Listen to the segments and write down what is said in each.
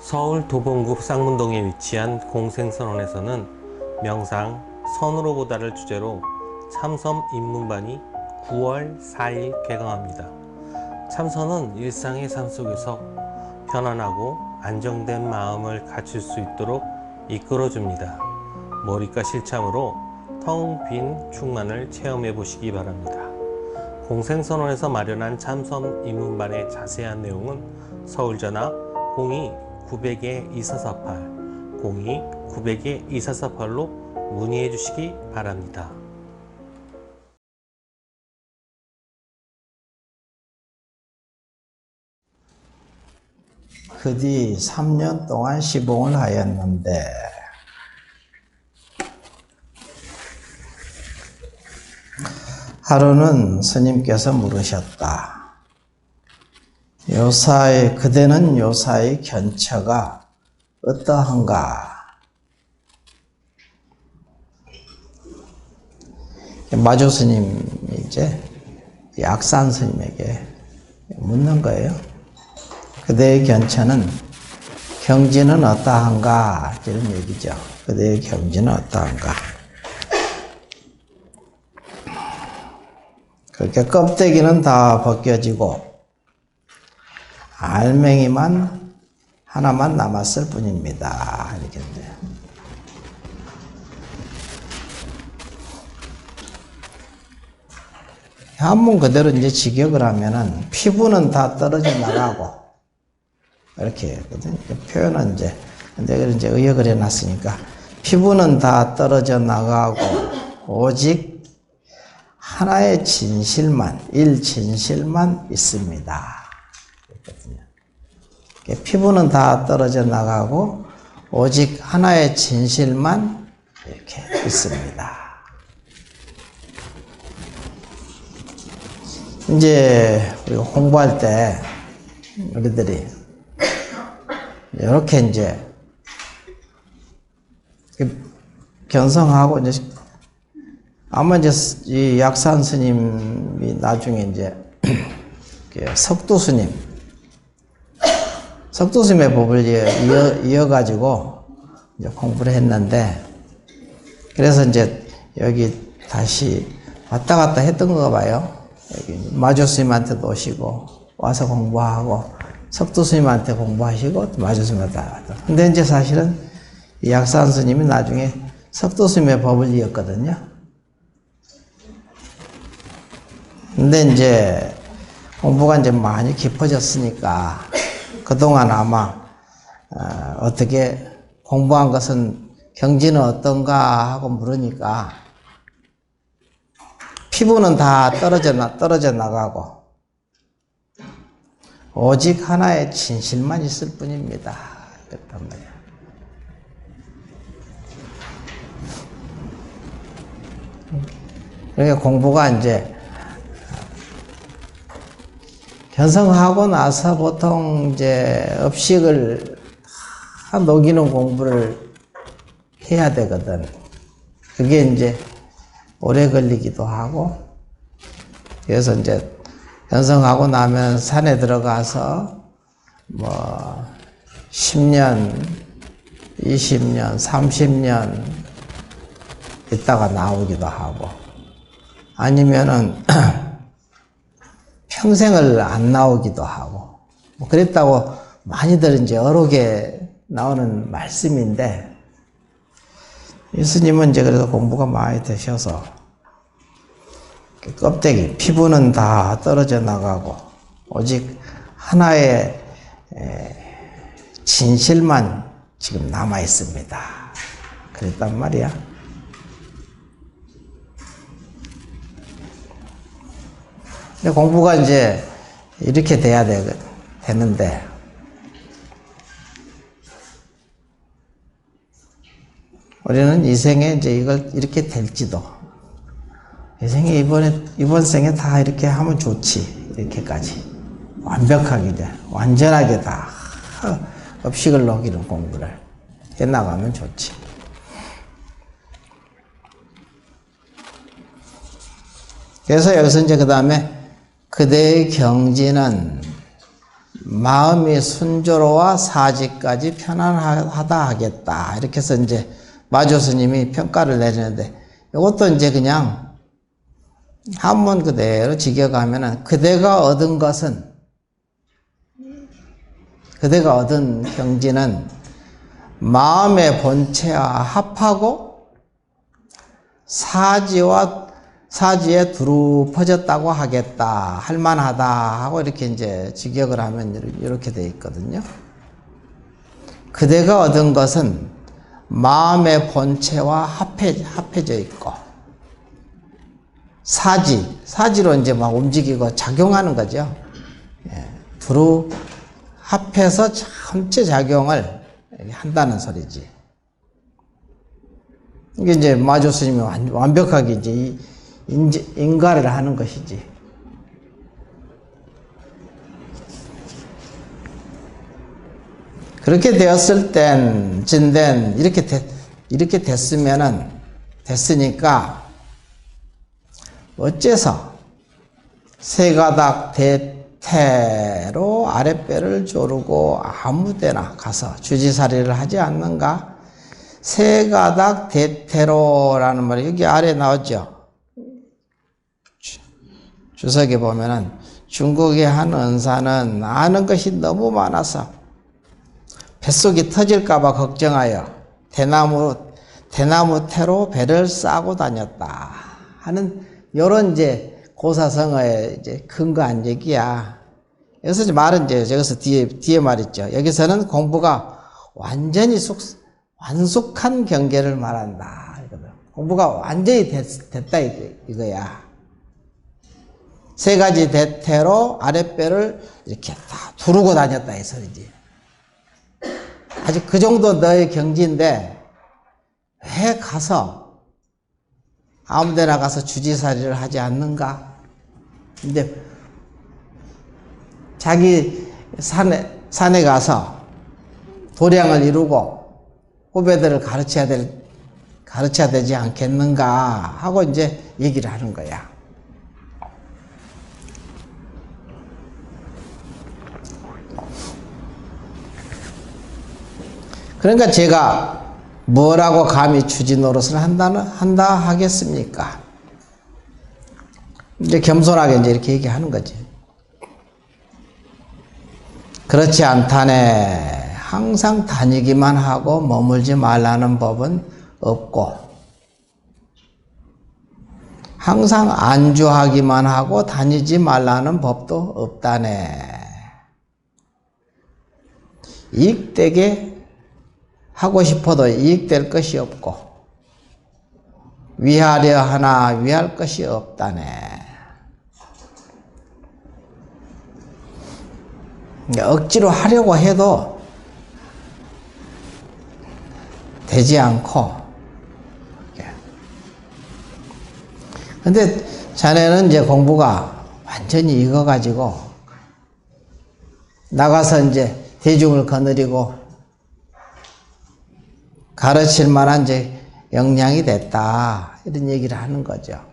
서울 도봉구 쌍문동에 위치한 공생선원에서는 명상 선으로 보다를 주제로 참선 입문반이 9월 4일 개강합니다. 참선은 일상의 삶 속에서 편안하고 안정된 마음을 갖출 수 있도록 이끌어줍니다. 머리과 실참으로 텅 빈 충만을 체험해 보시기 바랍니다. 공생선원에서 마련한 참선 입문반의 자세한 내용은 서울전화 02-900-2448, 02-900-2448로 문의해 주시기 바랍니다. 그 뒤 3년 동안 시봉을 하였는데 하루는 스님께서 물으셨다. 그대는 요사의 견처가 어떠한가? 마조 스님이 이제 약산 스님에게 묻는 거예요. 그대의 견처는 경지는 어떠한가? 이런 얘기죠. 그대의 경지는 어떠한가? 그렇게 껍데기는 다 벗겨지고 알맹이만 하나만 남았을 뿐입니다. 이렇게 이제. 한문 그대로 이제 직역을 하면은 피부는 다 떨어져 나가고 이렇게 했거든요. 표현은 이제 근데 이제 의역을 해놨으니까 피부는 다 떨어져 나가고 오직 하나의 진실만 일진실만 있습니다. 피부는 다 떨어져 나가고 오직 하나의 진실만 이렇게 있습니다. 이제 우리가 공부할 때 우리들이 이렇게 이제 견성하고 이제 아마 이제 이 약산 스님이 나중에 이제 석두 스님의 법을 이어가지고 이제 공부를 했는데, 그래서 이제 여기 다시 왔다 갔다 했던 거 봐요. 여기 마조 스님한테도 오시고, 와서 공부하고, 석두 스님한테 공부하시고, 마조 스님한테 왔다. 근데 이제 사실은 이 약산 스님이 나중에 석두 스님의 법을 이었거든요. 근데 이제 공부가 이제 많이 깊어졌으니까, 그동안 아마 어떻게 공부한 것은 경지는 어떤가 하고 물으니까 피부는 다 떨어져 나가고 오직 하나의 진실만 있을 뿐입니다. 그랬단 말이야. 그러니까 공부가 이제 견성하고 나서 보통 이제 업식을 다 녹이는 공부를 해야 되거든. 그게 이제 오래 걸리기도 하고, 그래서 이제 견성하고 나면 산에 들어가서 뭐 10년, 20년, 30년 있다가 나오기도 하고, 아니면은 평생을 안 나오기도 하고, 뭐 그랬다고 많이들 이제 어록에 나오는 말씀인데, 예수님은 이제 그래서 공부가 많이 되셔서 껍데기, 피부는 다 떨어져 나가고 오직 하나의 진실만 지금 남아 있습니다. 그랬단 말이야. 근데 공부가 이제 이렇게 돼야 되는데, 우리는 이 생에 이제 이걸 이렇게 될지도, 이 생에 이번 생에 다 이렇게 하면 좋지, 이렇게까지. 완벽하게 이제, 완전하게 다 업식을 녹이는 공부를 해 나가면 좋지. 그래서 여기서 이제 그 다음에 그대의 경지는 마음이 순조로워 사지까지 편안하다 하겠다. 이렇게 해서 이제 마조 스님이 평가를 내리는데, 이것도 이제 그냥 한문 그대로 직역하면은, 그대가 얻은 경지는 마음의 본체와 합하고 사지에 두루 퍼졌다고 하겠다, 할만하다 하고 이렇게 이제 직역을 하면 이렇게 돼 있거든요. 그대가 얻은 것은 마음의 본체와 합해져 있고, 사지로 이제 막 움직이고 작용하는 거죠. 두루 합해서 전체 작용을 한다는 소리지. 이게 이제 마조 스님이 완벽하게 이제 인가를 하는 것이지. 그렇게 되었을 땐, 이렇게 됐으니까, 어째서 세 가닥 대퇴로 아랫배를 조르고 아무데나 가서 주지사리를 하지 않는가? 세 가닥 대퇴로라는 말이 여기 아래 나오죠. 주석에 보면은 중국의 한 은사는 아는 것이 너무 많아서 뱃속이 터질까봐 걱정하여 대나무 태로 배를 싸고 다녔다 하는 이런 이제 고사성어의 이제 근거한 얘기야. 여기서 말은 이제 여기서 뒤에 말 있죠. 여기서는 공부가 완전히 완숙한 경계를 말한다. 공부가 완전히 됐다 이거야. 세 가지 대퇴로 아랫배를 이렇게 다 두르고 다녔다 이 소리지. 아직 그 정도 너의 경지인데 왜 가서 아무데나 가서 주지사리를 하지 않는가? 근데 자기 산에 가서 도량을 이루고 후배들을 가르쳐야 되지 않겠는가 하고 이제 얘기를 하는 거야. 그러니까 제가 뭐라고 감히 주지 노릇을 한다 하겠습니까? 이제 겸손하게 이제 이렇게 얘기하는 거지. 그렇지 않다네. 항상 다니기만 하고 머물지 말라는 법은 없고, 항상 안주하기만 하고 다니지 말라는 법도 없다네. 이익되게 하고 싶어도 이익될 것이 없고, 위하려 하나 위할 것이 없다네. 억지로 하려고 해도 되지 않고. 근데 자네는 이제 공부가 완전히 익어가지고 나가서 이제 대중을 거느리고 가르칠 만한 이제 역량이 됐다. 이런 얘기를 하는 거죠.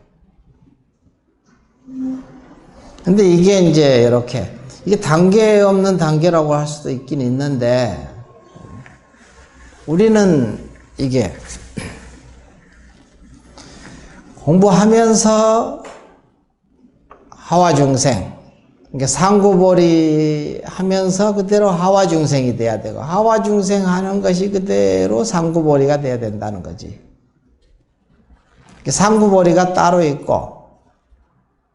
근데 이게 이제 이렇게, 이게 단계 없는 단계라고 할 수도 있긴 있는데, 우리는 이게 공부하면서 하와중생, 그러니까 상구보리 하면서 그대로 하와중생이 돼야 되고, 하와중생 하는 것이 그대로 상구보리가 돼야 된다는 거지. 상구보리가 따로 있고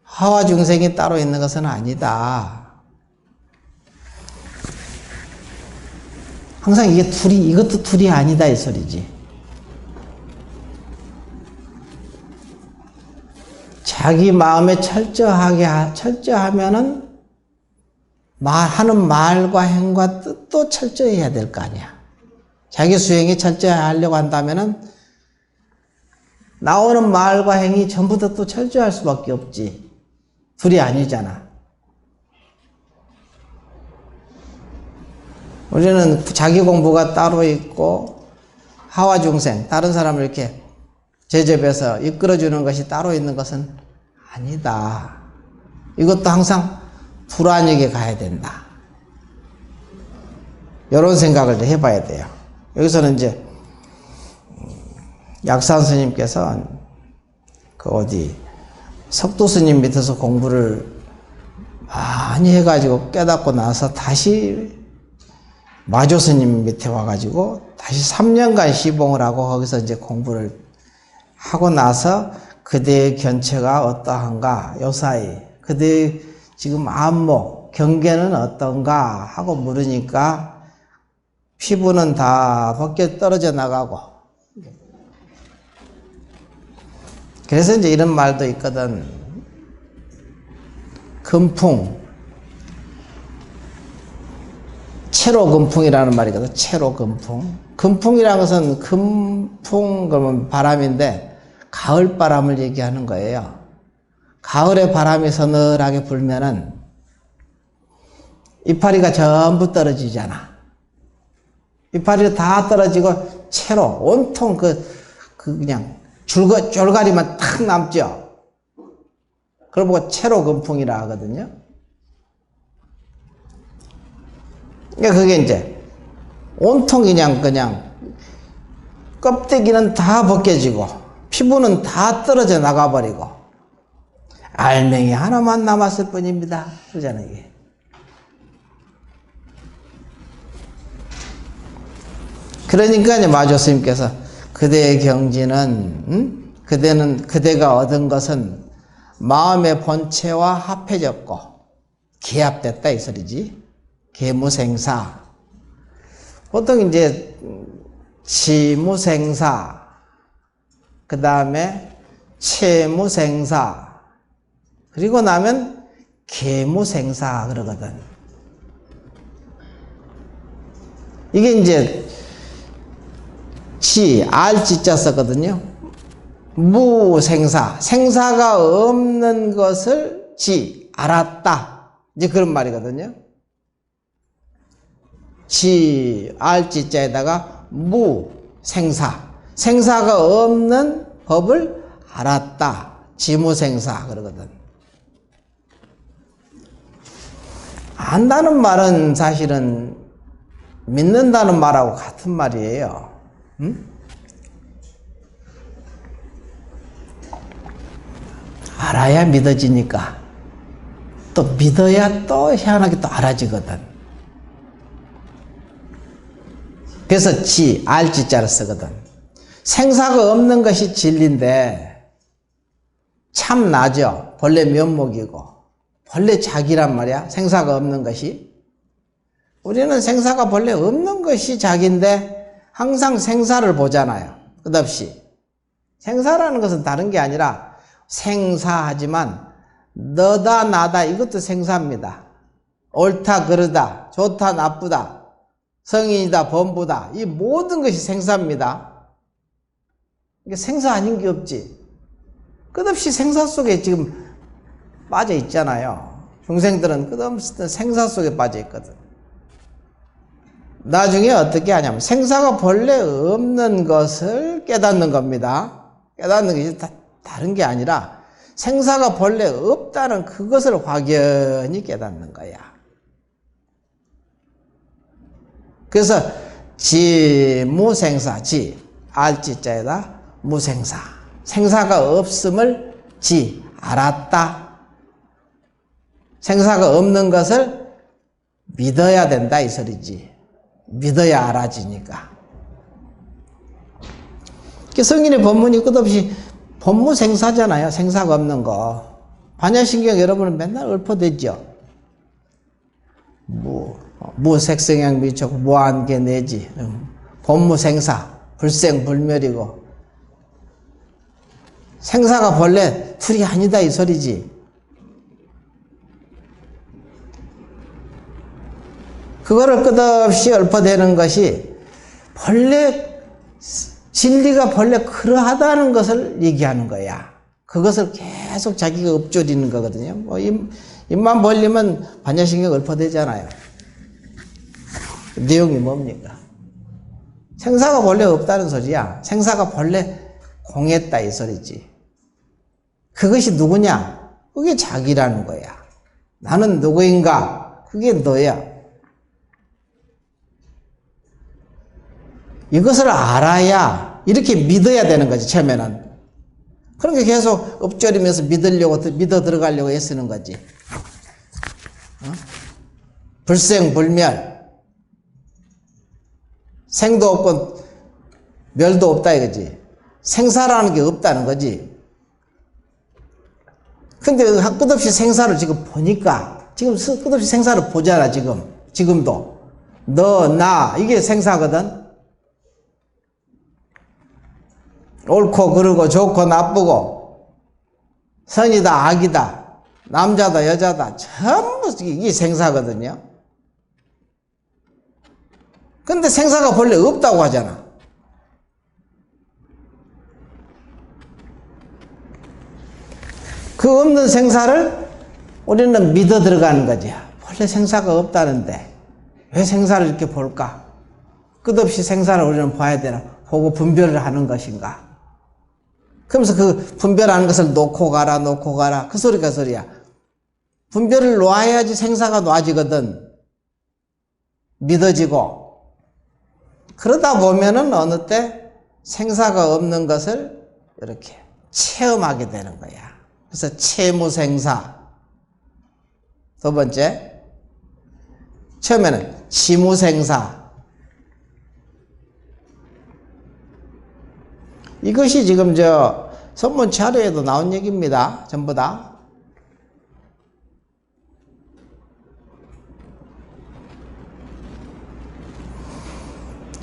하와중생이 따로 있는 것은 아니다. 항상 이것도 둘이 아니다 이 소리지. 자기 마음에 철저하면은 하는 말과 행과 뜻도 철저히 해야 될 거 아니야. 자기 수행이 철저히 하려고 한다면은 나오는 말과 행이 전부 다 또 철저할 수밖에 없지. 둘이 아니잖아. 우리는 자기 공부가 따로 있고 하와중생, 다른 사람을 이렇게 제접해서 이끌어주는 것이 따로 있는 것은 아니다. 이것도 항상 불안하게 가야 된다. 이런 생각을 해봐야 돼요. 여기서는 이제 약산 스님께서 그 어디 석도 스님 밑에서 공부를 많이 해가지고 깨닫고 나서 다시 마조 스님 밑에 와가지고 다시 3년간 시봉을 하고 거기서 이제 공부를 하고 나서 그대의 견체가 어떠한가, 요 사이 그대의 지금 안목, 경계는 어떤가 하고 물으니까 피부는 다 벗겨 떨어져 나가고, 그래서 이제 이런 말도 있거든. 금풍, 채로금풍이라는 말이거든. 채로금풍. 금풍이라는 것은 금풍 그러면 바람인데 가을 바람을 얘기하는 거예요. 가을에 바람이 서늘하게 불면은 이파리가 전부 떨어지잖아. 이파리가 다 떨어지고 채로 온통 그냥 줄가리만 탁 남죠. 그걸 보고 채로금풍이라 하거든요. 그러니까 그게 이제 온통 그냥 껍데기는 다 벗겨지고 피부는 다 떨어져 나가버리고 알맹이 하나만 남았을 뿐입니다. 그러잖아요. 이게. 그러니까 이제 마조 스님께서 그대의 경지는 그대가 얻은 것은 마음의 본체와 합해졌고 기합됐다 이 소리지. 계무생사. 보통 이제 지무생사, 그 다음에 채무생사, 그리고 나면 계무생사 그러거든. 이게 이제 알지자 썼거든요. 무생사, 생사가 없는 것을 알았다. 이제 그런 말이거든요. 알지자에다가 무생사, 생사가 없는 법을 알았다. 지무생사 그러거든. 안다는 말은 사실은 믿는다는 말하고 같은 말이에요. 응? 알아야 믿어지니까 또 믿어야 또 희한하게 또 알아지거든. 그래서 알지자를 쓰거든. 생사가 없는 것이 진리인데 참 나죠. 본래 면목이고 본래 자기란 말이야. 생사가 없는 것이. 우리는 생사가 본래 없는 것이 자기인데 항상 생사를 보잖아요. 끝없이. 생사라는 것은 다른 게 아니라 생사하지만 너다 나다 이것도 생사입니다. 옳다 그르다, 좋다 나쁘다, 성인이다 범부다, 이 모든 것이 생사입니다. 이게 생사 아닌 게 없지. 끝없이 생사 속에 지금 빠져 있잖아요. 중생들은 끝없이 생사 속에 빠져 있거든. 나중에 어떻게 하냐면 생사가 본래 없는 것을 깨닫는 겁니다. 깨닫는 것이 다른 게 아니라 생사가 본래 없다는 그것을 확연히 깨닫는 거야. 그래서 무생사, 알지자에다 무생사, 생사가 없음을 알았다. 생사가 없는 것을 믿어야 된다 이 소리지. 믿어야 알아지니까. 성인의 법문이 끝없이 법무생사잖아요. 생사가 없는 거. 반야신경 여러분은 맨날 읊어대죠. 무색성향 미촉 무한계 내지 법무생사 불생불멸이고 생사가 본래 둘이 아니다 이 소리지. 그거를 끝없이 읊어대는 것이 본래 진리가 본래 그러하다는 것을 얘기하는 거야. 그것을 계속 자기가 읊조리는 거거든요. 입만 벌리면 반야신경 읊어대잖아요. 내용이 뭡니까? 생사가 본래 없다는 소리야. 생사가 본래 공했다 이 소리지. 그것이 누구냐? 그게 자기라는 거야. 나는 누구인가? 그게 너야. 이것을 알아야 이렇게 믿어야 되는 거지, 처음에는. 그러니까 계속 엎조리면서 믿어 들어가려고 애쓰는 거지. 불생불멸. 생도 없고 멸도 없다 이거지. 생사라는 게 없다는 거지. 근데 끝없이 생사를 지금 보니까, 지금 끝없이 생사를 보잖아, 지금도. 너, 나, 이게 생사거든? 옳고 그르고 좋고 나쁘고, 선이다, 악이다, 남자다, 여자다, 전부 이게 생사거든요? 근데 생사가 본래 없다고 하잖아. 그 없는 생사를 우리는 믿어 들어가는 거지. 원래 생사가 없다는데 왜 생사를 이렇게 볼까? 끝없이 생사를 우리는 봐야 되나? 보고 분별을 하는 것인가? 그러면서 그 분별하는 것을 놓고 가라. 그 소리가 그 소리야. 분별을 놓아야지 생사가 놓아지거든. 믿어지고. 그러다 보면은 어느 때 생사가 없는 것을 이렇게 체험하게 되는 거야. 그래서 채무생사. 두 번째, 처음에는 지무생사. 이것이 지금 선문 자료에도 나온 얘기입니다. 전부 다.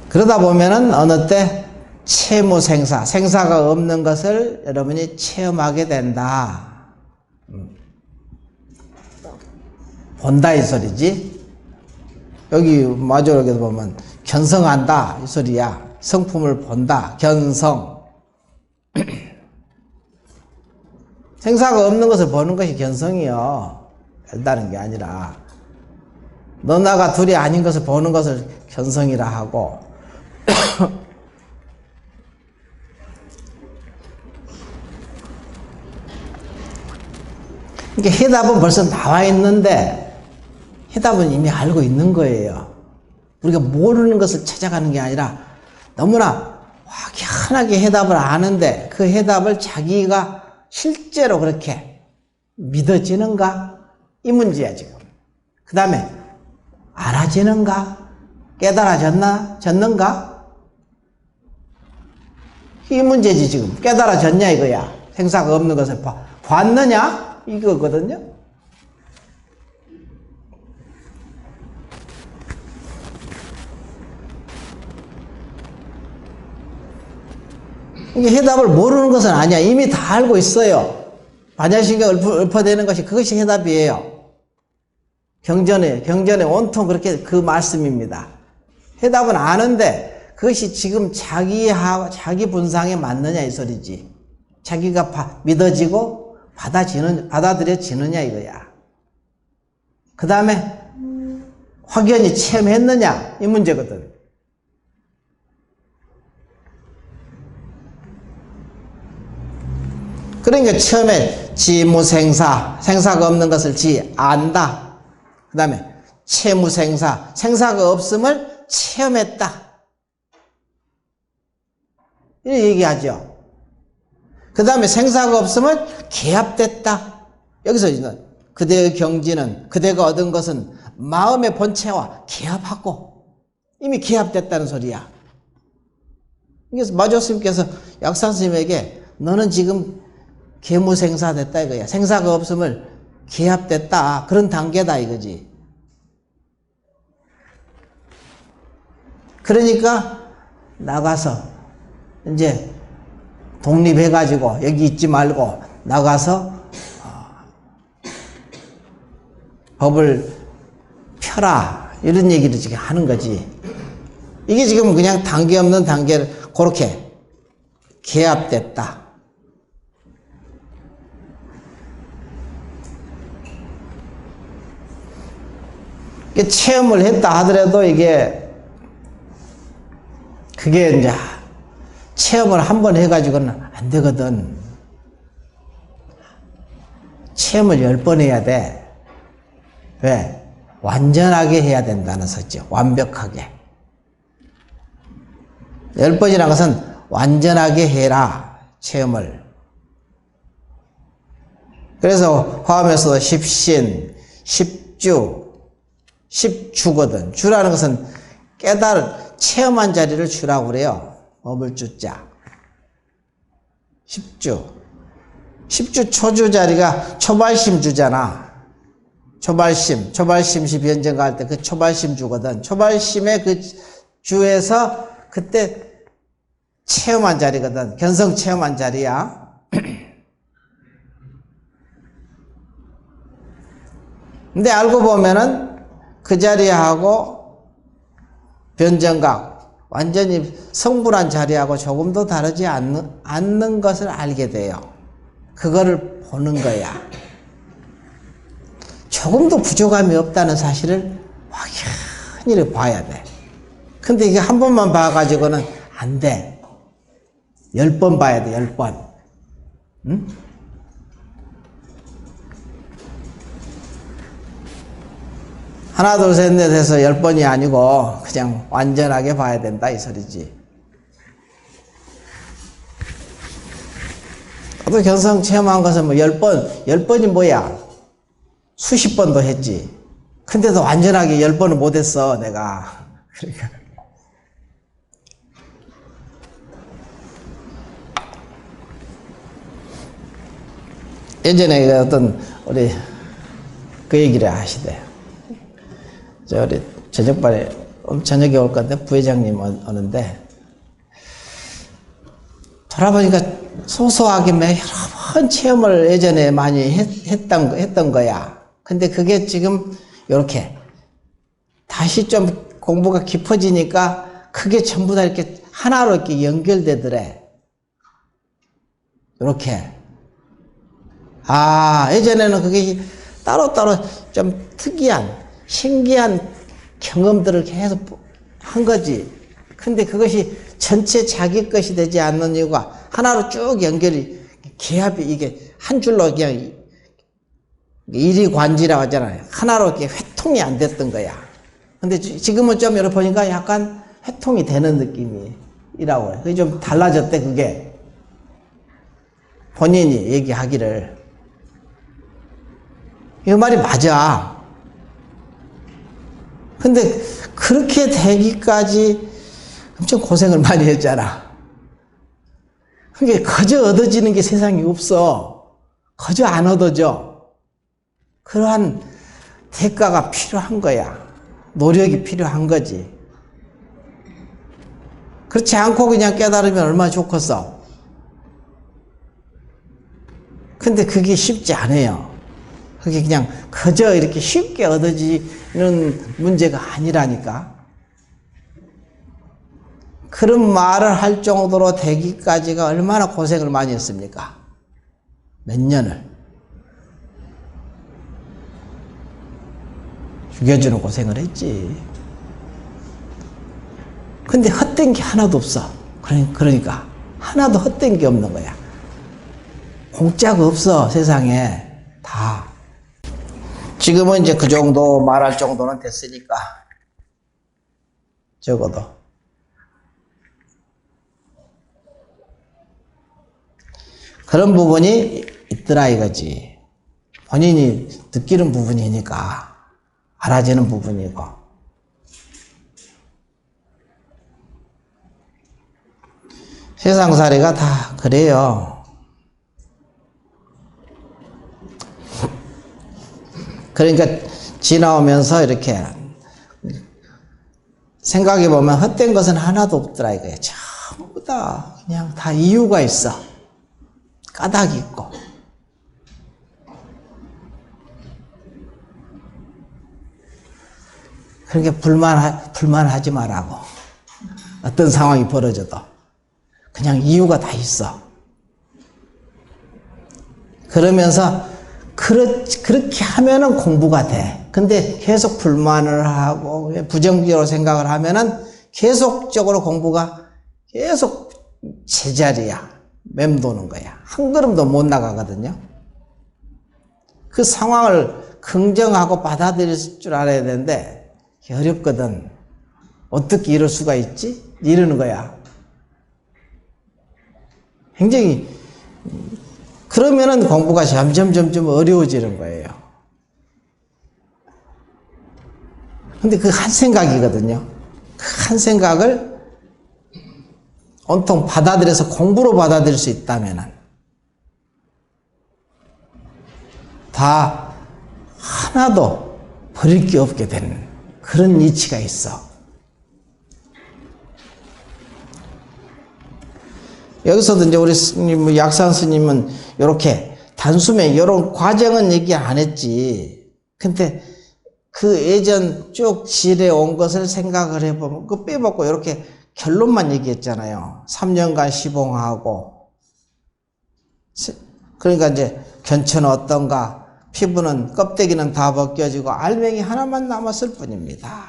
그러다 보면은 어느 때 채무생사, 생사가 없는 것을 여러분이 체험하게 된다. 본다 이 소리지. 여기 마지막에 보면 견성한다 이 소리야. 성품을 본다. 견성. 생사가 없는 것을 보는 것이 견성이요. 별다른 게 아니라 너 나가 둘이 아닌 것을 보는 것을 견성이라 하고, 이게 해답은 벌써 나와 있는데 해답은 이미 알고 있는 거예요. 우리가 모르는 것을 찾아가는 게 아니라 너무나 확연하게 해답을 아는데 그 해답을 자기가 실제로 그렇게 믿어지는가? 이 문제야 지금. 그 다음에 알아지는가? 깨달아졌는가? 이 문제지 지금. 깨달아졌냐 이거야. 생사가 없는 것을 봤느냐? 이거거든요. 이게 해답을 모르는 것은 아니야. 이미 다 알고 있어요. 반야신경을 읊어대는 것이 그것이 해답이에요. 경전에 온통 그렇게 그 말씀입니다. 해답은 아는데 그것이 지금 자기 분상에 맞느냐 이 소리지. 자기가 믿어지고 받아들여지느냐 이거야. 그 다음에 확연히 체험했느냐 이 문제거든. 그러니까 처음에 지무생사, 생사가 없는 것을 안다. 그 다음에 채무생사, 생사가 없음을 체험했다. 이렇게 얘기하죠. 그 다음에 생사가 없음을 계합됐다. 여기서 그대의 경지는, 그대가 얻은 것은 마음의 본체와 계합하고 이미 계합됐다는 소리야. 그래서 마조 스님께서 약산 스님에게 너는 지금 계무생사 됐다 이거야. 생사가 없음을 계합됐다. 그런 단계다 이거지. 그러니까 나가서 이제 독립해가지고 여기 있지 말고 나가서 법을 펴라 이런 얘기를 지금 하는 거지. 이게 지금 그냥 단계 없는 단계를 그렇게 계합됐다. 체험을 했다 하더라도 그게 이제 체험을 한 번 해가지고는 안 되거든. 체험을 10번 해야 돼. 왜? 완전하게 해야 된다는 소리죠. 완벽하게. 10번이라는 것은 완전하게 해라, 체험을. 그래서 화엄에서도 십신, 십주, 십주거든. 주라는 것은 체험한 자리를 주라고 그래요. 머물 주자. 십주. 십주 초주 자리가 초발심 주잖아. 초발심시 변정가 할 때 그 초발심 주거든. 초발심의 그 주에서 그때 체험한 자리거든. 견성 체험한 자리야. 근데 알고 보면은 그 자리하고 변정각, 완전히 성불한 자리하고 조금도 다르지 않는 것을 알게 돼요. 그거를 보는 거야. 조금도 부족함이 없다는 사실을 확연히 봐야 돼. 근데 이게 한 번만 봐가지고는 안 돼. 10번 봐야 돼, 10번. 응? 하나, 둘, 셋, 넷 해서 10번이 아니고 그냥 완전하게 봐야 된다 이 소리지. 또 견성 체험한 것은 뭐 10번이 뭐야? 수십 번도 했지. 근데도 완전하게 10번은 못했어, 내가. 그러니까. 예전에 어떤, 우리, 그 얘기를 하시대. 우리 저녁에 올 건데, 부회장님 오는데, 돌아보니까 소소하게 여러 번 체험을 예전에 많이 했던 거야. 근데 그게 지금 이렇게 다시 좀 공부가 깊어지니까 그게 전부 다 이렇게 하나로 이렇게 연결되더래. 이렇게. 예전에는 그게 따로따로 좀 특이한, 신기한 경험들을 계속 한 거지. 근데 그것이 전체 자기 것이 되지 않는 이유가 하나로 쭉 연결이, 기합이 이게 한 줄로 그냥 일이관지라고 하잖아요. 하나로 이렇게 회통이 안 됐던 거야. 근데 지금은 좀 여러 보니까 약간 회통이 되는 느낌이라고 해요. 그게 좀 달라졌대, 그게. 본인이 얘기하기를. 이 말이 맞아. 근데 그렇게 되기까지 엄청 고생을 많이 했잖아. 그게 거저 얻어지는 게 세상에 없어. 거저 안 얻어져. 그러한 대가가 필요한 거야. 노력이 필요한 거지. 그렇지 않고 그냥 깨달으면 얼마나 좋겠어. 근데 그게 쉽지 않아요. 그게 그냥 그저 이렇게 쉽게 얻어지는 문제가 아니라니까. 그런 말을 할 정도로 되기까지가 얼마나 고생을 많이 했습니까? 몇 년을. 죽여주는 고생을 했지. 근데 헛된 게 하나도 없어. 그러니까 하나도 헛된 게 없는 거야. 공짜가 없어, 세상에. 다. 지금은 이제 그 정도 말할 정도는 됐으니까. 적어도. 그런 부분이 있더라 이거지. 본인이 느끼는 부분이니까. 알아지는 부분이고. 세상살이가 다 그래요. 그러니까 지나오면서 이렇게 생각해보면 헛된 것은 하나도 없더라 이거야. 전부 다 그냥 다 이유가 있어. 까닭이 있고. 그러니까 불만하지 말라고. 어떤 상황이 벌어져도. 그냥 이유가 다 있어. 그러면서 그렇게 하면은 공부가 돼. 근데 계속 불만을 하고 부정적으로 생각을 하면은 계속적으로 공부가 계속 제자리야. 맴도는 거야. 한 걸음도 못 나가거든요. 그 상황을 긍정하고 받아들일 줄 알아야 되는데 어렵거든. 어떻게 이럴 수가 있지? 이러는 거야. 굉장히, 그러면은 공부가 점점 어려워지는 거예요. 근데 그 한 생각이거든요. 그 한 생각을 온통 받아들여서 공부로 받아들일 수 있다면은 다 하나도 버릴 게 없게 되는 그런 이치가 있어. 여기서도 이제 우리 스님, 약산 스님은 이렇게 단숨에 이런 과정은 얘기 안 했지. 근데 그 예전 쭉 지뢰 온 것을 생각을 해보면 그 빼먹고 이렇게 결론만 얘기했잖아요. 3년간 시봉하고. 그러니까 이제 견천은 어떤가? 피부는, 껍데기는 다 벗겨지고 알맹이 하나만 남았을 뿐입니다.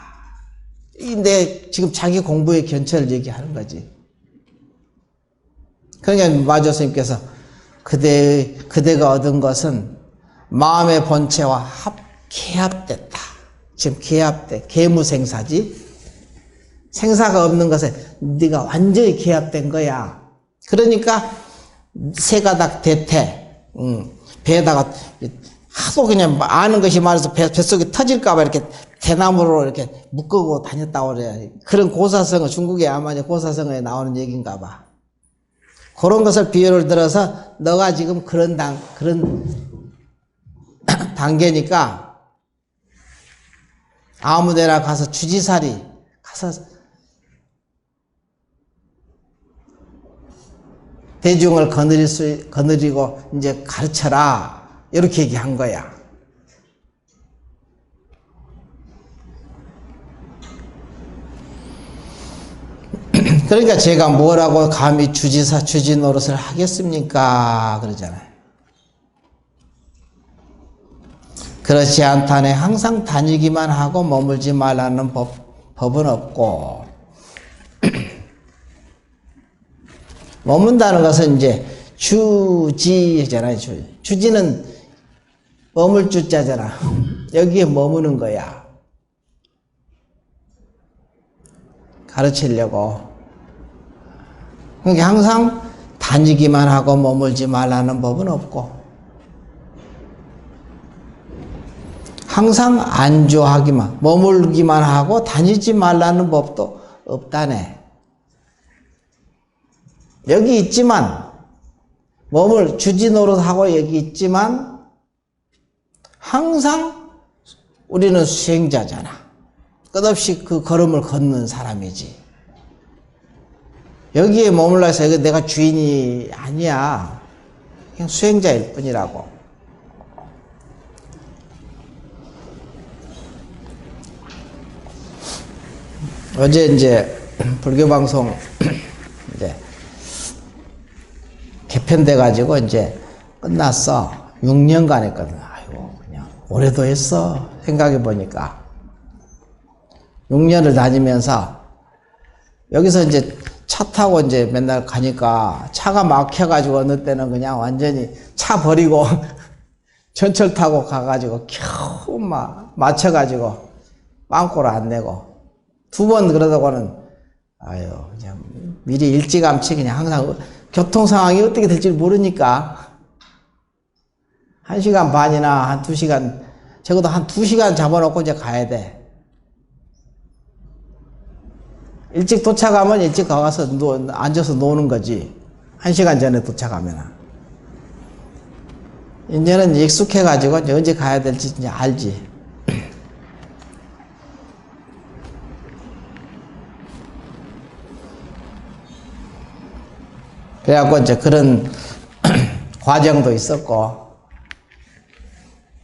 근데 지금 자기 공부의 견천을 얘기하는 거지. 그러니까 마조 스님께서 그대가 얻은 것은 마음의 본체와 개합됐다. 지금 개합돼. 개무생사지. 생사가 없는 것에 네가 완전히 개합된 거야. 그러니까 세 가닥 대퇴. 배에다가 하도 그냥 아는 것이 많아서 뱃속이 터질까봐 이렇게 대나무로 이렇게 묶고 다녔다고 그래요. 그런 고사성어, 중국의 아마 고사성어에 나오는 얘기인가 봐. 그런 것을 비유를 들어서 너가 지금 그런 단계니까 아무 데나 가서 주지살이 가서 대중을 거느리고 이제 가르쳐라. 이렇게 얘기한 거야. 그러니까 제가 뭐라고 감히 주지 노릇을 하겠습니까? 그러잖아요. 그렇지 않다네. 항상 다니기만 하고 머물지 말라는 법은 없고, 머문다는 것은 이제 주지잖아요. 주지는 머물 주자잖아. 여기에 머무는 거야. 가르치려고. 그러니까 항상 다니기만 하고 머물지 말라는 법은 없고, 항상 안주하기만, 머물기만 하고 다니지 말라는 법도 없다네. 여기 있지만, 주지 노릇하고 여기 있지만, 항상 우리는 수행자잖아. 끝없이 그 걸음을 걷는 사람이지. 여기에 머물러 해서 내가 주인이 아니야. 그냥 수행자일 뿐이라고. 어제 이제 불교 방송 이제 개편돼 가지고 이제 끝났어. 6년간 했거든. 아이고 그냥 올해도 했어. 생각해 보니까 6년을 다니면서 여기서 이제 차 타고 이제 맨날 가니까 차가 막혀가지고 어느 때는 그냥 완전히 차 버리고 전철 타고 가가지고 겨우 맞춰가지고 빵꾸를 안 내고 2번 그러다가는 아유 그냥 미리 일찌감치 그냥 항상 교통 상황이 어떻게 될지 모르니까 1시간 반이나 한 2시간 적어도 한 2시간 잡아놓고 이제 가야 돼. 일찍 도착하면 일찍 가서 앉아서 노는 거지. 1시간 전에 도착하면. 이제는 익숙해가지고 언제 가야 될지 이제 알지. 그래갖고 이제 그런 과정도 있었고.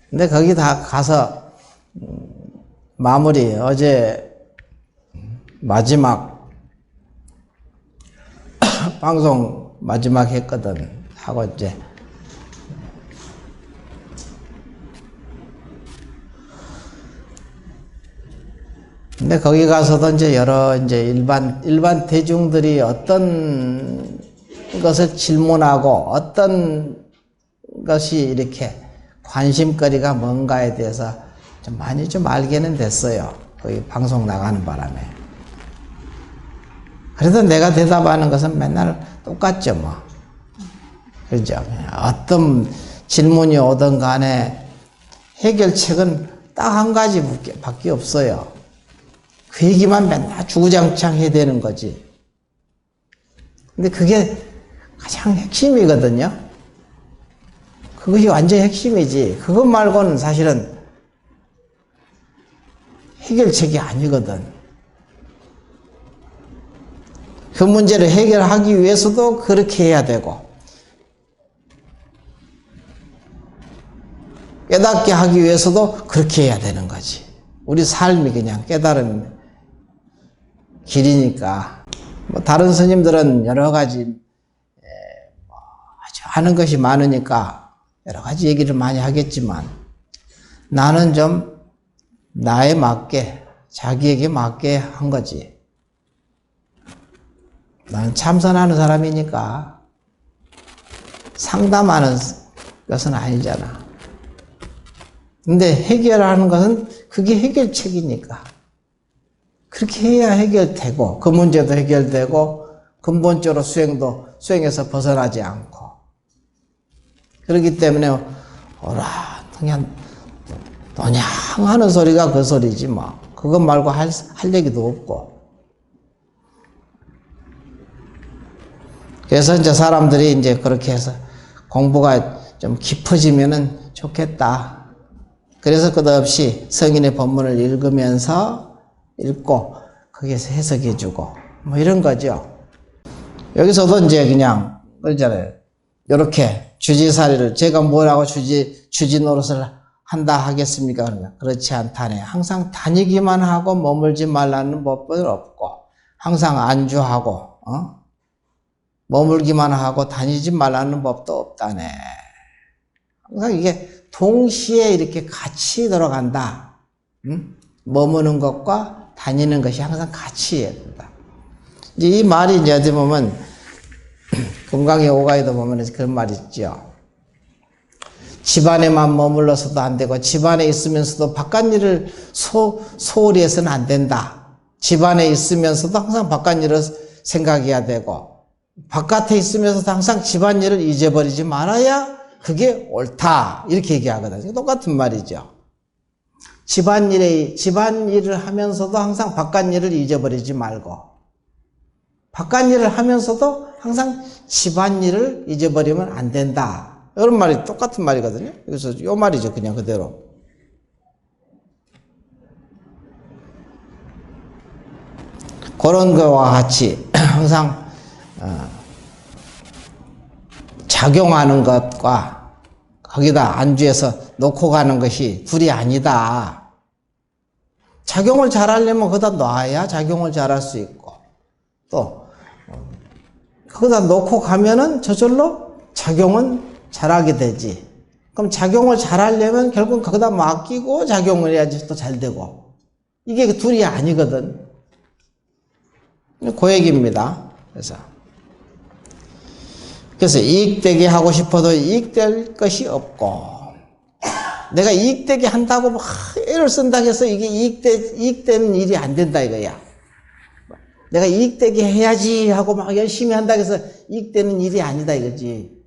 근데 거기 다 가서 마무리, 어제 마지막 방송 마지막 했거든. 하고 이제 근데 거기 가서도 이제 여러 이제 일반 대중들이 어떤 것을 질문하고 어떤 것이 이렇게 관심거리가 뭔가에 대해서 좀 많이 좀 알게는 됐어요. 거기 방송 나가는 바람에. 그래도 내가 대답하는 것은 맨날 똑같죠, 뭐. 그죠? 어떤 질문이 오든 간에 해결책은 딱 한 가지밖에 없어요. 그 얘기만 맨날 주구장창 해야 되는 거지. 근데 그게 가장 핵심이거든요. 그것이 완전 핵심이지. 그것 말고는 사실은 해결책이 아니거든. 그 문제를 해결하기 위해서도 그렇게 해야 되고, 깨닫게 하기 위해서도 그렇게 해야 되는 거지. 우리 삶이 그냥 깨달은 길이니까. 뭐 다른 스님들은 여러 가지 아주 하는 것이 많으니까 여러 가지 얘기를 많이 하겠지만, 나는 좀 나에 맞게, 자기에게 맞게 한 거지. 나는 참선하는 사람이니까 상담하는 것은 아니잖아. 근데 해결하는 것은 그게 해결책이니까. 그렇게 해야 해결되고, 그 문제도 해결되고, 근본적으로 수행에서 벗어나지 않고. 그렇기 때문에, 그냥, 그냥 하는 소리가 그 소리지 뭐. 그것 말고 할 얘기도 없고. 그래서 이제 사람들이 이제 그렇게 해서 공부가 좀 깊어지면은 좋겠다. 그래서 끝없이 성인의 법문을 읽고 거기에서 해석해주고 뭐 이런 거죠. 여기서도 이제 그냥 그러잖아요. 이렇게 주지사리를 제가 뭐라고 주지 노릇을 한다 하겠습니까? 그러면 그렇지 않다네. 항상 다니기만 하고 머물지 말라는 법은 없고, 항상 안주하고 머물기만 하고 다니지 말라는 법도 없다네. 항상 이게 동시에 이렇게 같이 들어간다. 머무는 것과 다니는 것이 항상 같이 해야 된다. 이제 이 말이 이제 어디 보면 금강의 오가에도 보면 그런 말이 있죠. 집안에만 머물러서도 안 되고 집안에 있으면서도 바깥 일을 소홀히 해서는 안 된다. 집안에 있으면서도 항상 바깥 일을 생각해야 되고, 바깥에 있으면서도 항상 집안 일을 잊어버리지 말아야 그게 옳다. 이렇게 얘기하거든요. 똑같은 말이죠. 집안 일을 하면서도 항상 바깥 일을 잊어버리지 말고, 바깥 일을 하면서도 항상 집안 일을 잊어버리면 안 된다. 이런 말이 똑같은 말이거든요. 그래서 이 말이죠. 그냥 그대로. 그런 거와 같이 항상 작용하는 것과 거기다 안주해서 놓고 가는 것이 둘이 아니다. 작용을 잘하려면 거기다 놔야 작용을 잘할 수 있고, 또 거기다 놓고 가면은 저절로 작용은 잘하게 되지. 그럼 작용을 잘하려면 결국 거기다 맡기고 작용을 해야지 또 잘 되고. 이게 둘이 아니거든. 그 얘기입니다. 그래서 이익되게 하고 싶어도 이익될 것이 없고, 내가 이익되게 한다고 막 애를 쓴다 해서 이게 이익되는 일이 안 된다 이거야. 내가 이익되게 해야지 하고 막 열심히 한다 해서 이익되는 일이 아니다 이거지.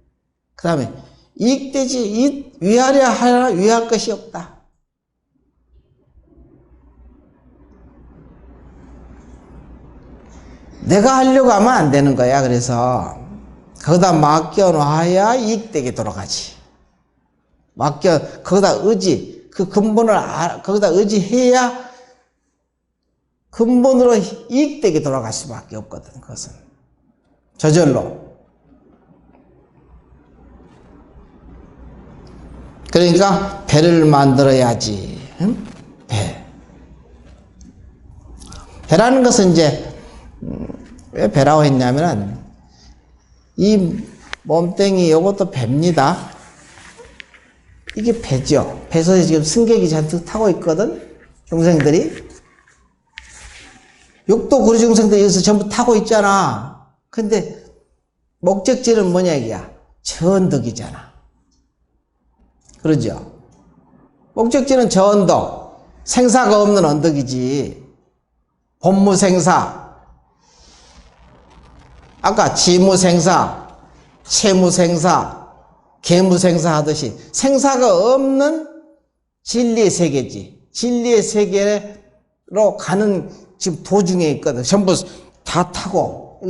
그 다음에 위하려 하라 위할 것이 없다. 내가 하려고 하면 안 되는 거야. 그래서 거기다 맡겨놔야 이익되게 돌아가지. 거기다 그 근본을 거기다 의지해야 근본으로 이익되게 돌아갈 수밖에 없거든. 그것은 저절로. 그러니까 배를 만들어야지. 배라는 것은 이제 왜 배라고 했냐면은 이 몸뚱이 요것도 배입니다. 이게 배죠. 배에서 지금 승객이 잔뜩 타고 있거든. 중생들이. 육도 구리 중생들이 여기서 전부 타고 있잖아. 근데 목적지는 뭐냐 이게야. 저 언덕이잖아. 그러죠? 목적지는 저 언덕. 생사가 없는 언덕이지. 본무생사. 아까 지무생사. 채무생사, 계무생사 하듯이 생사가 없는 진리의 세계지. 진리의 세계로 가는 지금 도중에 있거든. 전부 다 타고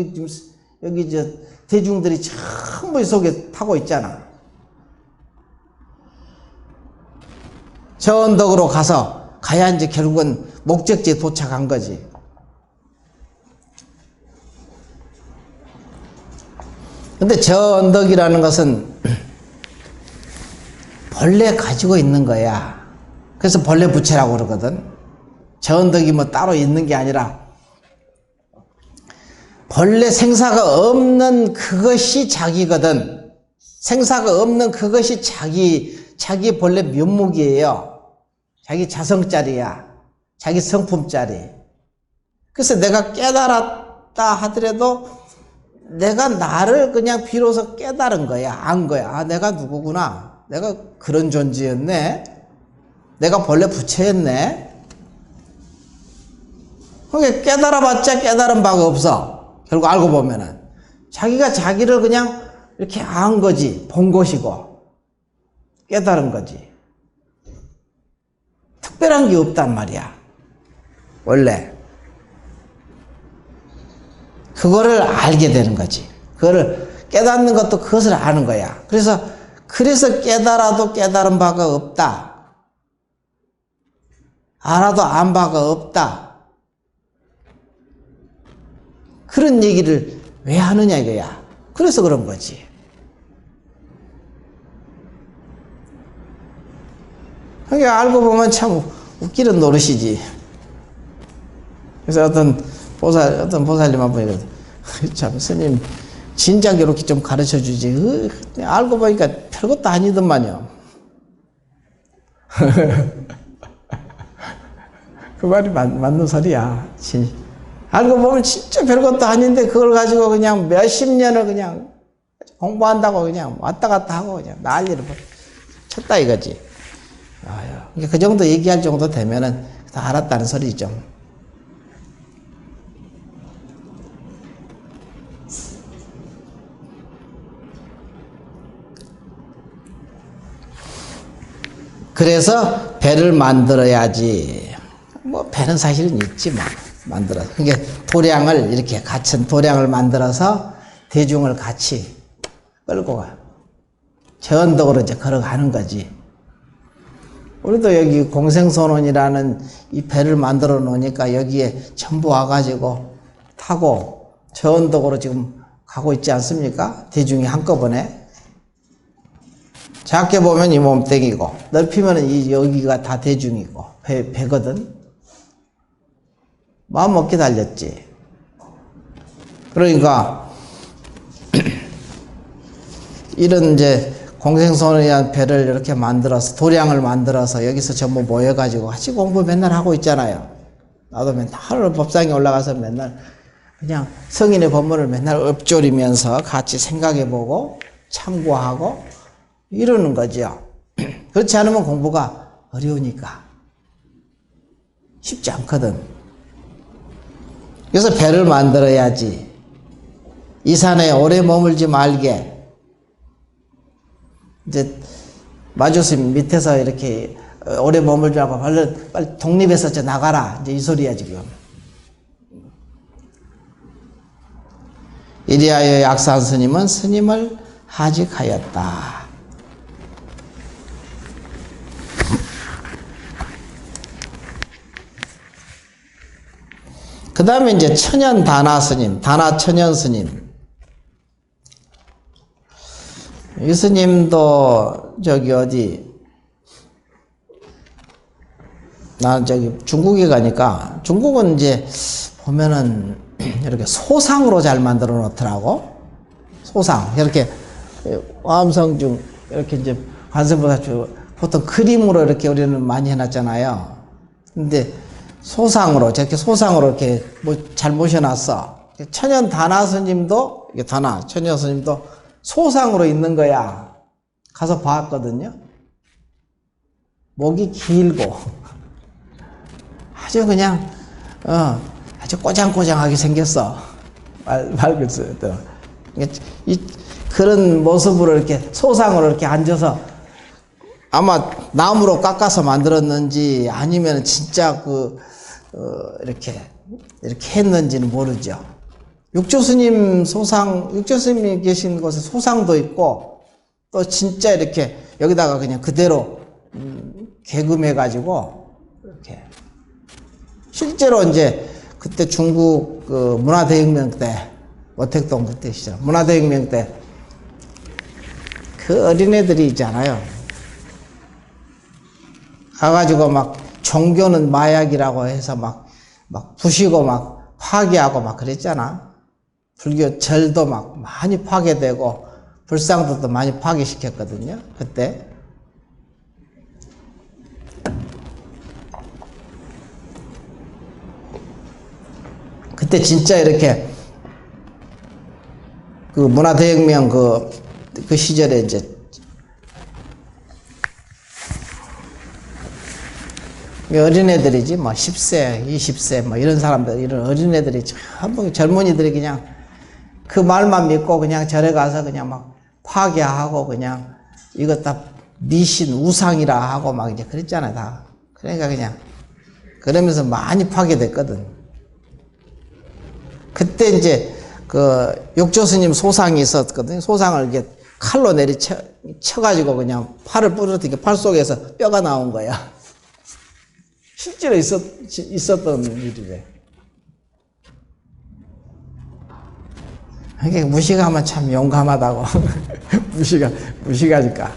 여기 저 대중들이 전부 속에 타고 있잖아. 저 언덕으로 가야 이제 결국은 목적지에 도착한 거지. 근데 저 언덕이라는 것은 본래 가지고 있는 거야. 그래서 본래 부채라고 그러거든. 저 언덕이 뭐 따로 있는 게 아니라 본래 생사가 없는 그것이 자기거든. 생사가 없는 그것이 자기 본래 면목이에요. 자기 자성짜리야. 자기 성품짜리. 그래서 내가 깨달았다 하더라도 내가 나를 그냥 비로소 깨달은 거야. 안 거야. 아, 내가 누구구나. 내가 그런 존재였네. 내가 본래 부처였네. 그게 깨달아봤자 깨달은 바가 없어. 결국 알고 보면은. 자기가 자기를 그냥 이렇게 안 거지. 본 것이고. 깨달은 거지. 특별한 게 없단 말이야. 원래. 그거를 알게 되는 거지. 그거를 깨닫는 것도 그것을 아는 거야. 그래서 깨달아도 깨달은 바가 없다. 알아도 안 바가 없다. 그런 얘기를 왜 하느냐 이거야. 그래서 그런 거지. 그러니까 알고 보면 참 웃기는 노릇이지. 그래서 어떤 보살님 한 분이 참 스님 진작 이렇게 좀 가르쳐 주지. 알고 보니까 별것도 아니더만요. 그 말이 맞는 소리야. 알고 보면 진짜 별것도 아닌데 그걸 가지고 그냥 몇십 년을 그냥 공부한다고 그냥 왔다 갔다 하고 그냥 난리를 쳤다 이거지. 그러니까 그 정도 얘기할 정도 되면은 다 알았다는 소리죠. 그래서 배를 만들어야지. 뭐 배는 사실은 있지 뭐. 만들어서. 그러니까 도량을 이렇게 갖춘 도량을 만들어서 대중을 같이 끌고 가. 저 언덕으로 이제 걸어가는 거지. 우리도 여기 공생선원이라는 이 배를 만들어 놓으니까 여기에 전부 와가지고 타고 저 언덕으로 지금 가고 있지 않습니까? 대중이 한꺼번에. 작게 보면 이 몸뚱이고 넓히면 여기가 다 대중이고 배거든. 마음 먹게 달렸지. 그러니까 이런 이제 공생선원이란 배를 이렇게 만들어서 도량을 만들어서 여기서 전부 모여가지고 같이 공부 맨날 하고 있잖아요. 나도 맨날 법상에 올라가서 맨날 그냥 성인의 법문을 맨날 읊조리면서 같이 생각해보고 참고하고 이러는 거죠. 그렇지 않으면 공부가 어려우니까 쉽지 않거든. 그래서 배를 만들어야지. 이 산에 오래 머물지 말게. 이제 마주스님 밑에서 이렇게 오래 머물지 말고 빨리 독립해서 이제 나가라. 이제 이 소리야 지금. 이리하여 약산 스님은 스님을 하직하였다. 그 다음에 이제 천연 다나 스님, 다나 천연 스님. 이 스님도 나 중국에 가니까 중국은 이제 보면은 이렇게 소상으로 잘 만들어 놓더라고. 소상. 이렇게 와엄성중 이렇게 이제 관세보다 보통 그림으로 이렇게 우리는 많이 해놨잖아요. 근데 소상으로 이렇게 잘 모셔놨어. 천연 다나 스님도 천연 스님도 소상으로 있는 거야. 가서 봤거든요. 목이 길고 아주 그냥 아주 꼬장꼬장하게 생겼어. 말 글쎄 또 그런 모습으로 이렇게 소상으로 이렇게 앉아서 아마 나무로 깎아서 만들었는지 아니면 진짜 이렇게 했는지는 모르죠. 육조스님 육조스님이 계신 곳에 소상도 있고 또 진짜 이렇게 여기다가 그냥 그대로 개금해가지고 이렇게 실제로 이제 그때 중국 문화대혁명 때 모택동 그때 시절 문화대혁명 때 그 어린애들이 있잖아요. 가가지고 막 종교는 마약이라고 해서 막 부시고 막 파괴하고 막 그랬잖아. 불교 절도 막 많이 파괴되고 불상도도 많이 파괴시켰거든요. 그때. 그때 진짜 이렇게 그 문화대혁명 그 시절에 이제 어린애들이지 뭐 10세, 20세 뭐 이런 사람들 이런 어린애들이 전부 젊은이들이 그냥 그 말만 믿고 그냥 절에 가서 그냥 막 파괴하고 그냥 이것 다 미신 우상이라 하고 막 이제 그랬잖아요 다. 그러니까 그냥 그러면서 많이 파괴됐거든. 그때 이제 그 육조스님 소상이 있었거든요. 소상을 이렇게 칼로 쳐가지고 그냥 팔을 부러뜨리게 팔 속에서 뼈가 나온 거야. 실제로 있었던 일이래. 그러니까 무식하면 참 용감하다고. 무식하니까.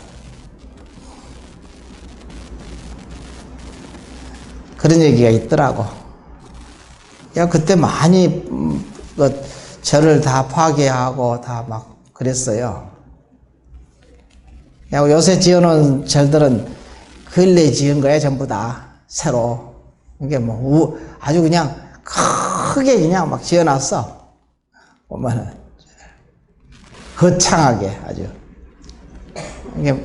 그런 얘기가 있더라고. 야, 그때 많이 절을 다 파괴하고 다 막 그랬어요. 야, 요새 지어놓은 절들은 근래 지은 거야, 전부 다. 새로. 이게 뭐, 아주 그냥 크게 그냥 막 지어놨어. 보면은. 거창하게 아주. 이게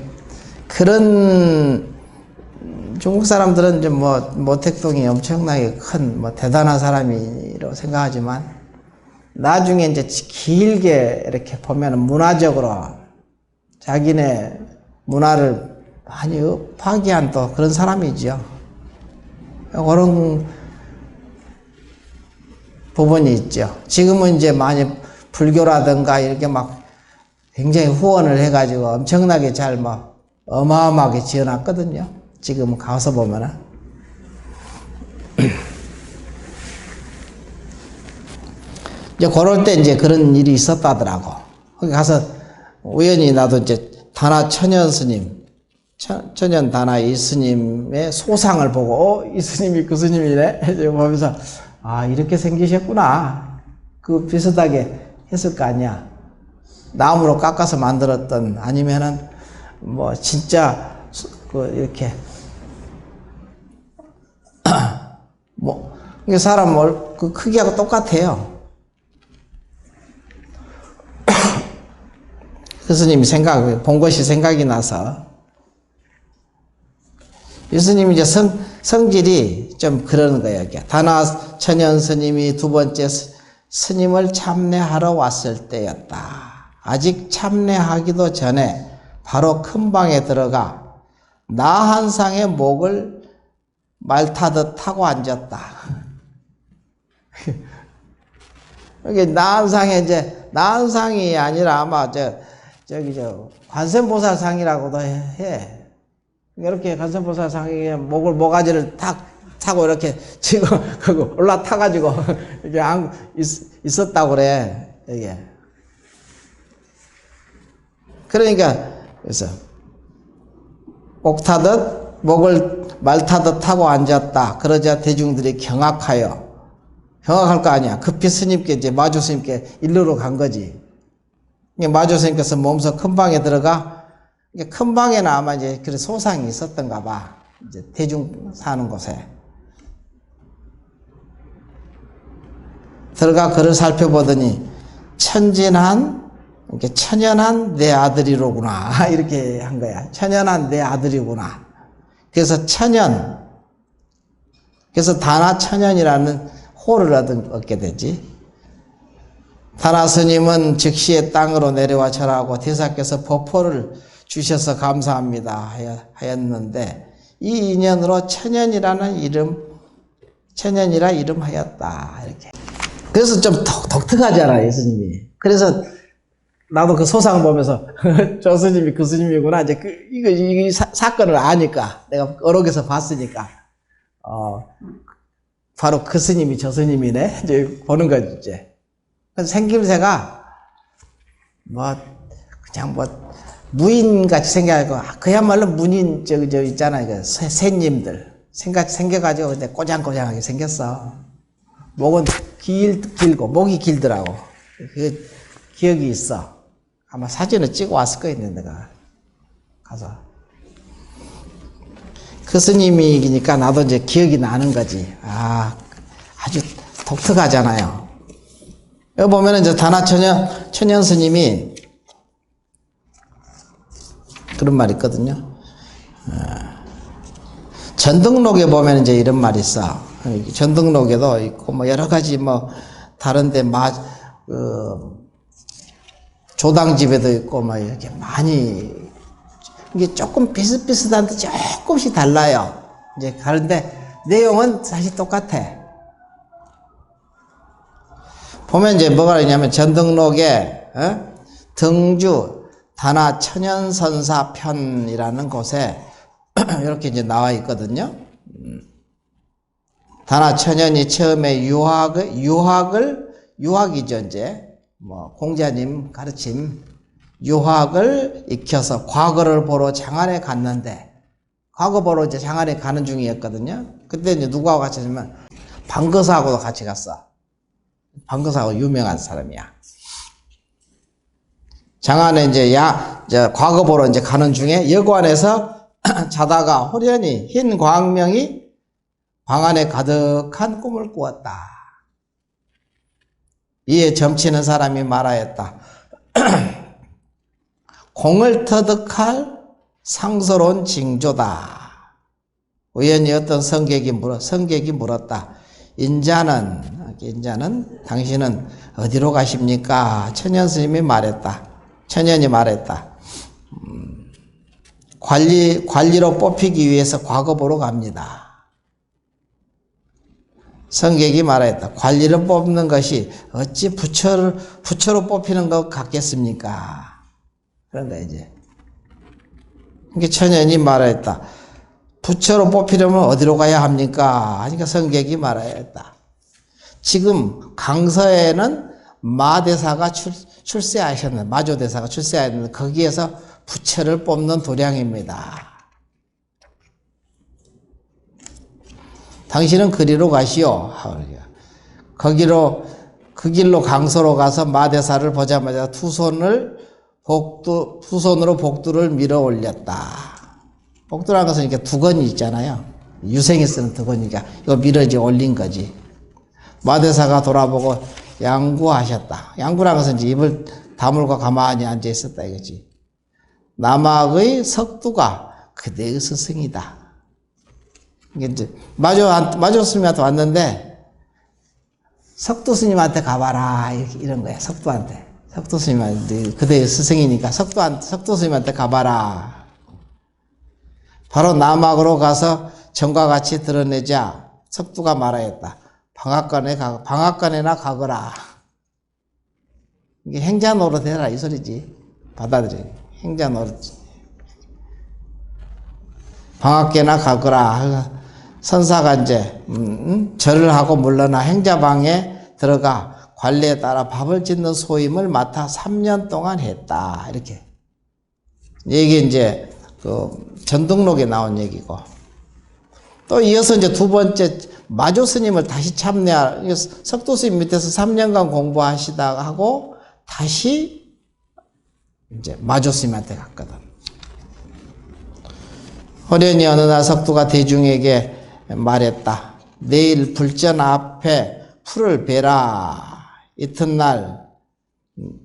그런 중국 사람들은 좀 모택동이 엄청나게 큰 대단한 사람이라고 생각하지만 나중에 이제 길게 이렇게 보면은 문화적으로 자기네 문화를 많이 파괴한 또 그런 사람이죠. 그런 부분이 있죠. 지금은 이제 많이 불교라든가 이렇게 막 굉장히 후원을 해가지고 엄청나게 잘 막 어마어마하게 지어놨거든요. 지금 가서 보면은. 이제 그럴 때 이제 그런 일이 있었다더라고. 거기 가서 우연히 나도 이제 다나 천연 스님, 천연 다나 이 스님의 소상을 보고, 이 스님이 그 스님이네? 이제 보면서, 아, 이렇게 생기셨구나. 그 비슷하게 했을 거 아니야. 나무로 깎아서 만들었던, 아니면은, 진짜, 이렇게, 이게 사람 그 크기하고 똑같아요. 그 스님이 본 것이 생각이 나서, 이 스님이 이제 성질이 좀 그러는 거예요. 다나 천연 스님이 두 번째 스님을 참례하러 왔을 때였다. 아직 참례하기도 전에 바로 큰 방에 들어가 나 한 상의 목을 말 타듯 타고 앉았다. 이게 나 한 상에 나 한 상이 아니라 아마 관세음보살 상이라고도 해. 이렇게 관세음보살 상이 모가지를 탁 타고 이렇게 지금 올라타가지고 이렇게 있었다고 그래, 이게. 그러니까, 그래서, 옥 타듯, 목을 말 타듯 타고 앉았다. 그러자 대중들이 경악할 거 아니야. 급히 스님께, 마주 스님께 일루로 간 거지. 마주 스님께서 몸소 큰 방에 들어가, 큰 방에는 아마 그런 소상이 있었던가 봐. 대중 사는 곳에. 들어가 그를 살펴보더니, 천연한 내 아들이로구나. 이렇게 한 거야. 천연한 내 아들이구나. 그래서 그래서 다나 천연이라는 호를 얻게 되지. 다나 스님은 즉시에 땅으로 내려와 절하고 대사께서 법포를 주셔서 감사합니다 하였는데 이 인연으로 천연이라는 천연이라 이름하였다. 이렇게. 그래서 좀 독특하잖아, 예수님이. 그래서 나도 그 소상 보면서 저 스님이 그 스님이구나. 이제 이 사건을 아니까 내가 어록에서 봤으니까 바로 그 스님이 저 스님이네. 이제 보는 거지 이제. 그래서 생김새가 그냥 무인같이 생겨가지고 그야말로 문인 저 있잖아요. 그 새님들 생겨가지고 근데 꼬장꼬장하게 생겼어. 목은 길고 목이 길더라고. 그 기억이 있어. 아마 사진을 찍어 왔을 거야, 내가 가서. 그 스님이니까 나도 이제 기억이 나는 거지. 아주 독특하잖아요. 여기 보면은 이제 천연 스님이 그런 말이 있거든요. 전등록에 보면 이제 이런 말이 있어. 전등록에도 있고 여러 가지 다른데 조당집에도 있고 이렇게 많이 이게 조금 비슷비슷한데 조금씩 달라요. 이제 다른데 내용은 사실 똑같아. 보면 이제 뭐가 있냐면 전등록에 등주 다나 천연선사 편이라는 곳에 이렇게 이제 나와 있거든요. 다나 천연이 처음에 유학이죠, 이제. 공자님 가르침, 유학을 익혀서 과거를 보러 장안에 갔는데, 과거 보러 이제 장안에 가는 중이었거든요. 그때 이제 누구하고 같이 갔냐면, 방거사하고도 같이 갔어. 방거사하고 유명한 사람이야. 장안에 이제 과거 보러 이제 가는 중에 여관에서 자다가 호련히 흰 광명이 방 안에 가득한 꿈을 꾸었다. 이에 점치는 사람이 말하였다. 공을 터득할 상스러운 징조다. 우연히 어떤 성객이 물었다. 인자는 당신은 어디로 가십니까? 천연이 말했다. 관리로 뽑히기 위해서 과거 보러 갑니다. 성객이 말했다. 관리를 뽑는 것이 어찌 부처로 뽑히는 것 같겠습니까? 그런데 이제 천연이 말했다. 부처로 뽑히려면 어디로 가야 합니까? 하니까 성객이 말했다. 지금 강서에는 마대사가 출세하셨는데, 마조대사가 출세하였는데 거기에서 부처를 뽑는 도량입니다. 당신은 그리로 가시오. 그 길로 강서로 가서 마대사를 보자마자 두 손으로 복두를 밀어 올렸다. 복두라는 것은 이렇게 두건이 있잖아요. 유생이 쓰는 두건이니까 이거 밀어 이제 올린 거지. 마대사가 돌아보고 양구하셨다. 양구라는 것은 이제 입을 다물고 가만히 앉아 있었다 이거지. 남학의 석두가 그대의 스승이다. 이게 이제 마조 스님한테 왔는데 석두 스님한테 가봐라 이런 거야. 석두한테. 석두 스님한테 그대의 스승이니까 석두 스님한테 가봐라. 바로 남학으로 가서 전과 같이 드러내자 석두가 말하였다. 방앗간에나 가거라. 이게 행자 노릇 해라 이 소리지. 받아들여. 행자 노릇. 방앗간에나 가거라. 선사가 이제 절을 하고 물러나 행자방에 들어가 관리에 따라 밥을 짓는 소임을 맡아 3년 동안 했다. 이렇게. 이게 이제 그 전등록에 나온 얘기고. 또 이어서 이제 두 번째 마조 스님을 다시 참여할 석도 스님 밑에서 3년간 공부하시다가 하고 다시 이제 마조 스님한테 갔거든. 호련히 어느 날 석두가 대중에게 말했다. 내일 불전 앞에 풀을 베라. 이튿날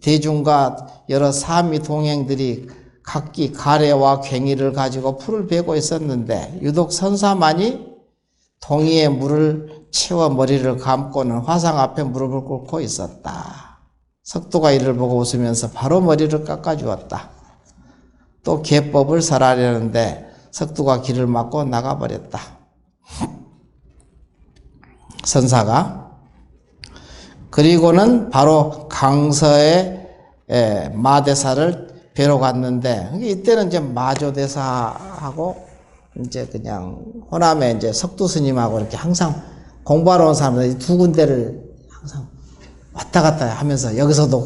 대중과 여러 사미 동행들이 각기 가래와 괭이를 가지고 풀을 베고 있었는데 유독 선사만이 동이에 물을 채워 머리를 감고는 화상 앞에 무릎을 꿇고 있었다. 석두가 이를 보고 웃으면서 바로 머리를 깎아주었다. 또 계법을 설하려는데 석두가 길을 막고 나가버렸다. 선사가 그리고는 바로 강서의 마대사를 뵈러 갔는데 이때는 이제 마조대사하고 이제 그냥 호남에 이제 석두 스님하고 이렇게 항상 공부하러 온 사람들이 두 군데를 항상 왔다 갔다 하면서 여기서도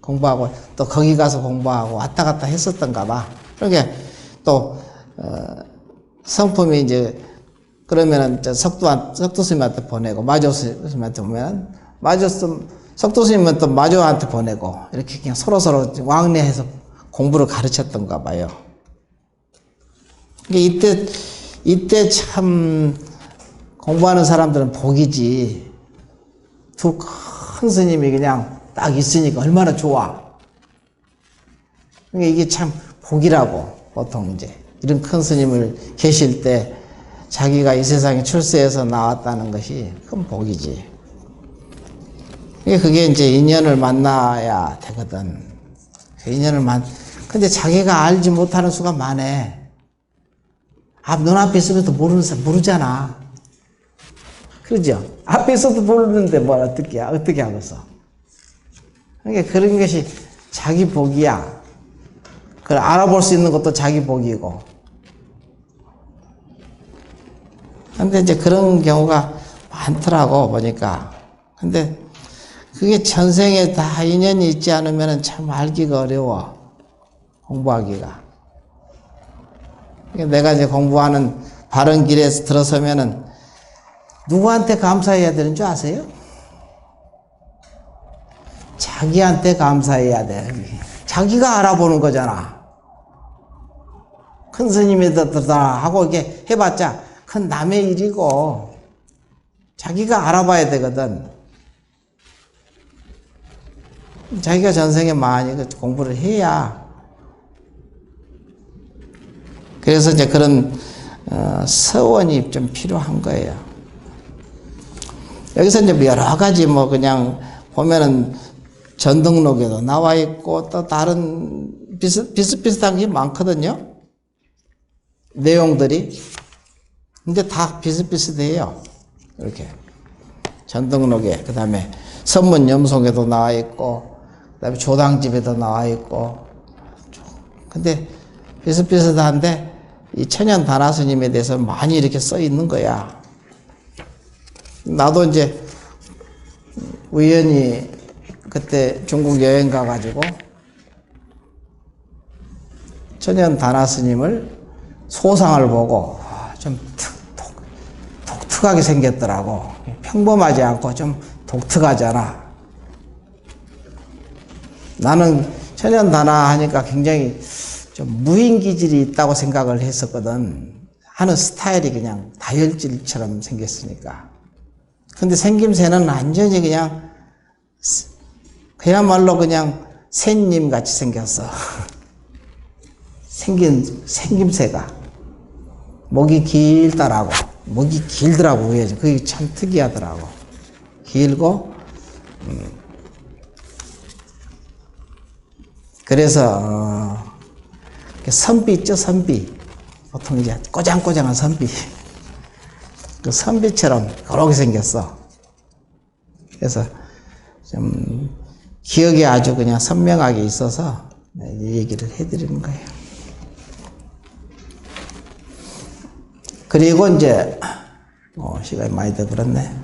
공부하고 또 거기 가서 공부하고 왔다 갔다 했었던가 봐. 그러니까 또 성품이 이제 그러면은 석두 스님한테 보내고 마조 스님한테 보면 석두 스님은 또 마조한테 보내고 이렇게 그냥 서로 왕래해서 공부를 가르쳤던가 봐요. 이때 참 공부하는 사람들은 복이지. 두 큰 스님이 그냥 딱 있으니까 얼마나 좋아. 그러니까 이게 참 복이라고. 보통 이제 이런 큰 스님을 계실 때 자기가 이 세상에 출세해서 나왔다는 것이 큰 복이지. 그게 이제 인연을 만나야 되거든. 그 인연을 근데 자기가 알지 못하는 수가 많아. 눈앞에 있으면도 모르잖아. 그러죠? 앞에 있어도 모르는데 뭘 어떻게 하겠어. 그러니까 그런 것이 자기 복이야. 그걸 알아볼 수 있는 것도 자기 복이고. 근데 이제 그런 경우가 많더라고, 보니까. 근데 그게 전생에 다 인연이 있지 않으면 참 알기가 어려워. 공부하기가. 내가 이제 공부하는 바른 길에 들어서면은 누구한테 감사해야 되는 줄 아세요? 자기한테 감사해야 돼. 자기가 알아보는 거잖아. 큰 스님이다 하고 이렇게 해봤자 큰 남의 일이고 자기가 알아봐야 되거든. 자기가 전생에 많이 공부를 해야. 그래서 이제 그런 서원이 좀 필요한 거예요. 여기서 이제 여러 가지 그냥 보면은 전등록에도 나와 있고 또 다른 비슷비슷한 게 많거든요. 내용들이. 근데 다 비슷비슷해요. 이렇게. 전등록에, 그 다음에 선문염송에도 나와 있고, 그 다음에 조당집에도 나와 있고. 근데 비슷비슷한데 이 천연 다나 스님에 대해서 많이 이렇게 써 있는 거야. 나도 이제 우연히 그때 중국 여행 가가지고 천연 다나 스님을 소상을 보고 좀 독특하게 생겼더라고. 평범하지 않고 좀 독특하잖아. 나는 천연 다나 하니까 굉장히 좀 무인 기질이 있다고 생각을 했었거든. 하는 스타일이 그냥 다혈질처럼 생겼으니까. 근데 생김새는 완전히 그야말로 그냥 샌님 같이 생겼어. 생김새가. 목이 길더라고. 목이 길더라고. 그게 참 특이하더라고. 길고, 그래서, 선비 있죠, 선비. 보통 이제 꼬장꼬장한 선비. 그 선비처럼 그렇게 생겼어. 그래서 좀 기억이 아주 그냥 선명하게 있어서 이 얘기를 해드리는 거예요. 그리고 이제, 시간이 많이 더 그렇네.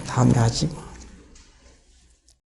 다음에 하지.